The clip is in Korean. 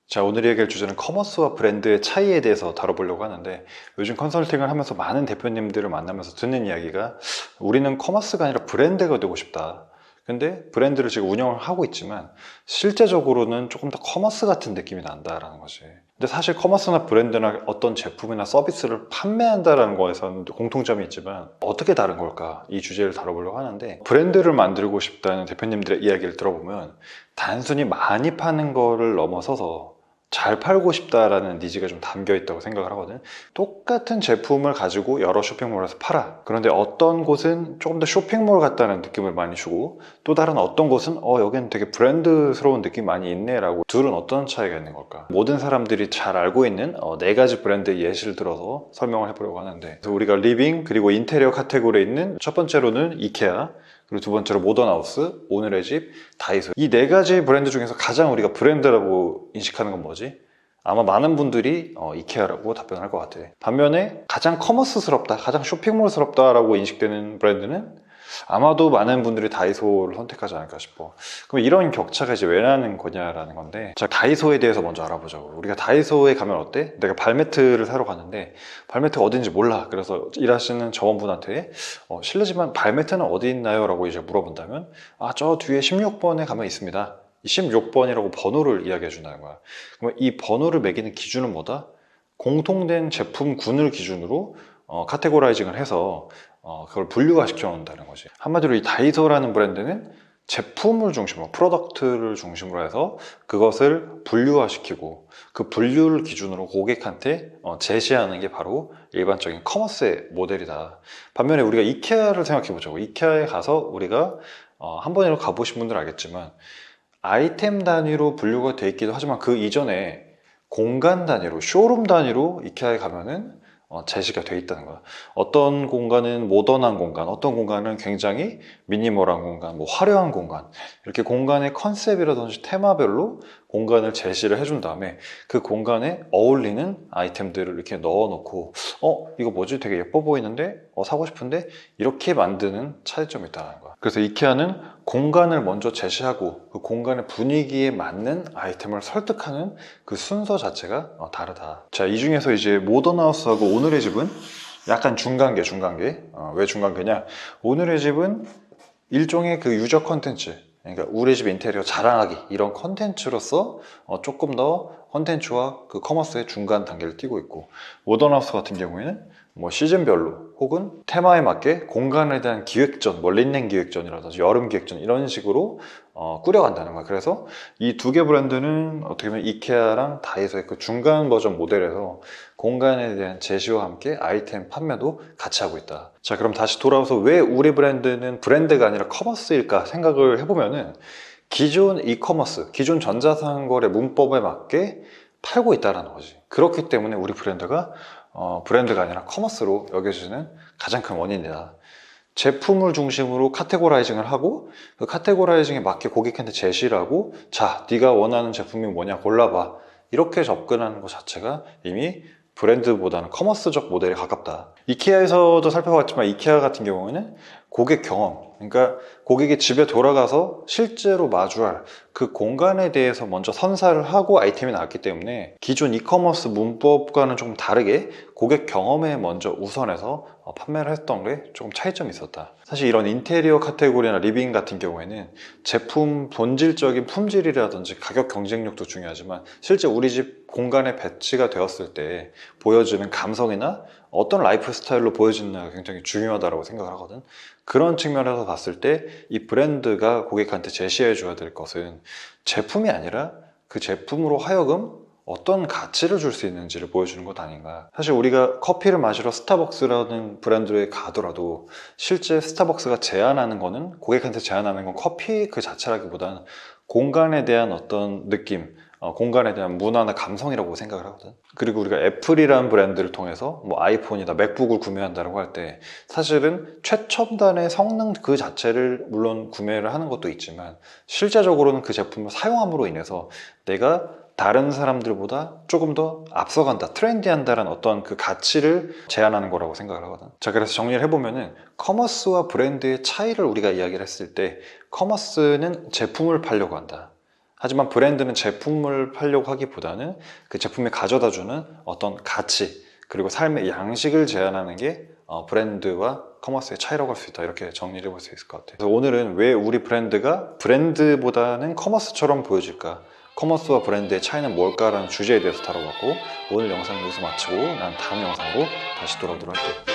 자, 오늘 얘기할 주제는 커머스와 브랜드의 차이에 대해서 다뤄보려고 하는데, 요즘 컨설팅을 하면서 많은 대표님들을 만나면서 듣는 이야기가, 우리는 커머스가 아니라 브랜드가 되고 싶다. 근데 브랜드를 지금 운영을 하고 있지만 실제적으로는 조금 더 커머스 같은 느낌이 난다라는 거지. 근데 사실 커머스나 브랜드나 어떤 제품이나 서비스를 판매한다라는 거에서는 공통점이 있지만 어떻게 다른 걸까? 이 주제를 다뤄보려고 하는데, 브랜드를 만들고 싶다는 대표님들의 이야기를 들어보면 단순히 많이 파는 거를 넘어서서 잘 팔고 싶다라는 니즈가 좀 담겨 있다고 생각을 하거든. 똑같은 제품을 가지고 여러 쇼핑몰에서 팔아. 그런데 어떤 곳은 조금 더 쇼핑몰 같다는 느낌을 많이 주고, 또 다른 어떤 곳은 여기는 되게 브랜드스러운 느낌이 많이 있네 라고. 둘은 어떤 차이가 있는 걸까? 모든 사람들이 잘 알고 있는 네 가지 브랜드의 예시를 들어서 설명을 해보려고 하는데, 그래서 우리가 리빙 그리고 인테리어 카테고리에 있는 첫 번째로는 이케아, 그리고 두 번째로 모던하우스, 오늘의 집, 다이소. 이 네 가지 브랜드 중에서 가장 우리가 브랜드라고 인식하는 건 뭐지? 아마 많은 분들이 이케아라고 답변할 것 같아. 반면에 가장 커머스스럽다, 가장 쇼핑몰스럽다라고 인식되는 브랜드는 아마도 많은 분들이 다이소를 선택하지 않을까 싶어. 그럼 이런 격차가 이제 왜 나는 거냐라는 건데, 자, 다이소에 대해서 먼저 알아보자고. 우리가 다이소에 가면 어때? 내가 발매트를 사러 갔는데 발매트가 어딘지 몰라. 그래서 일하시는 점원분한테 실례지만 발매트는 어디 있나요? 라고 이제 물어본다면, 저 뒤에 16번에 가면 있습니다. 이 16번이라고 번호를 이야기해 준다는 거야. 그러면 이 번호를 매기는 기준은 뭐다? 공통된 제품군을 기준으로 카테고라이징을 해서 그걸 분류화 시켜 놓는다는 거지. 한마디로 이 다이소라는 브랜드는 제품을 중심으로, 프로덕트를 중심으로 해서 그것을 분류화시키고, 그 분류를 기준으로 고객한테 제시하는 게 바로 일반적인 커머스의 모델이다. 반면에 우리가 이케아를 생각해 보자고. 이케아에 가서 우리가 한 번이라도 가보신 분들은 알겠지만 아이템 단위로 분류가 돼 있기도 하지만, 그 이전에 공간 단위로, 쇼룸 단위로 이케아에 가면은 제시가 돼 있다는 거야. 어떤 공간은 모던한 공간, 어떤 공간은 굉장히 미니멀한 공간, 뭐 화려한 공간, 이렇게 공간의 컨셉이라든지 테마별로 공간을 제시를 해준 다음에 그 공간에 어울리는 아이템들을 이렇게 넣어놓고, 이거 뭐지? 되게 예뻐 보이는데 사고 싶은데, 이렇게 만드는 차이점이 있다는 거야. 그래서 이케아는 공간을 먼저 제시하고 그 공간의 분위기에 맞는 아이템을 설득하는 그 순서 자체가 다르다. 자, 이 중에서 이제 모던하우스하고 오늘의 집은 약간 중간계. 왜 중간계냐? 오늘의 집은 일종의 그 유저 컨텐츠, 그러니까 우리 집 인테리어 자랑하기, 이런 컨텐츠로서 조금 더 컨텐츠와 그 커머스의 중간 단계를 띄고 있고, 모던하우스 같은 경우에는 뭐 시즌별로 혹은 테마에 맞게 공간에 대한 기획전, 뭐 린넨 기획전이라든지 여름 기획전, 이런 식으로 꾸려간다는 거야. 그래서 이 두 개 브랜드는 어떻게 보면 이케아랑 다이소의 그 중간 버전 모델에서 공간에 대한 제시와 함께 아이템 판매도 같이 하고 있다. 자, 그럼 다시 돌아와서 왜 우리 브랜드는 브랜드가 아니라 커머스일까 생각을 해보면은, 기존 이커머스, 기존 전자상거래 문법에 맞게 팔고 있다는 거지. 그렇기 때문에 우리 브랜드가 브랜드가 아니라 커머스로 여겨지는 가장 큰 원인이다. 제품을 중심으로 카테고라이징을 하고, 그 카테고라이징에 맞게 고객한테 제시를 하고, 자, 네가 원하는 제품이 뭐냐 골라봐, 이렇게 접근하는 것 자체가 이미 브랜드보다는 커머스적 모델에 가깝다. 이케아에서도 살펴봤지만, 이케아 같은 경우에는 고객 경험, 그러니까 고객이 집에 돌아가서 실제로 마주할 그 공간에 대해서 먼저 선사를 하고 아이템이 나왔기 때문에, 기존 이커머스 문법과는 조금 다르게 고객 경험에 먼저 우선해서 판매를 했던 게 조금 차이점이 있었다. 사실 이런 인테리어 카테고리나 리빙 같은 경우에는 제품 본질적인 품질이라든지 가격 경쟁력도 중요하지만, 실제 우리 집 공간에 배치가 되었을 때 보여주는 감성이나 어떤 라이프 스타일로 보여지느냐가 굉장히 중요하다고 생각을 하거든. 그런 측면에서 봤을 때 이 브랜드가 고객한테 제시해 줘야 될 것은 제품이 아니라 그 제품으로 하여금 어떤 가치를 줄 수 있는지를 보여주는 것 아닌가. 사실 우리가 커피를 마시러 스타벅스라는 브랜드에 가더라도 실제 스타벅스가 제안하는 거는, 고객한테 제안하는 건 커피 그 자체라기보다는 공간에 대한 어떤 느낌, 공간에 대한 문화나 감성이라고 생각을 하거든. 그리고 우리가 애플이라는 브랜드를 통해서 뭐 아이폰이나 맥북을 구매한다고 할 때 사실은 최첨단의 성능 그 자체를 물론 구매를 하는 것도 있지만, 실제적으로는 그 제품을 사용함으로 인해서 내가 다른 사람들보다 조금 더 앞서간다, 트렌디한다라는 어떤 그 가치를 제안하는 거라고 생각을 하거든. 자, 그래서 정리를 해보면은 커머스와 브랜드의 차이를 우리가 이야기를 했을 때, 커머스는 제품을 팔려고 한다. 하지만 브랜드는 제품을 팔려고 하기보다는 그 제품이 가져다주는 어떤 가치, 그리고 삶의 양식을 제안하는 게 브랜드와 커머스의 차이라고 할 수 있다. 이렇게 정리를 해볼 수 있을 것 같아요. 그래서 오늘은 왜 우리 브랜드가 브랜드보다는 커머스처럼 보여질까? 커머스와 브랜드의 차이는 뭘까라는 주제에 대해서 다뤄봤고, 오늘 영상은 여기서 마치고 난 다음 영상으로 다시 돌아오도록 할게요.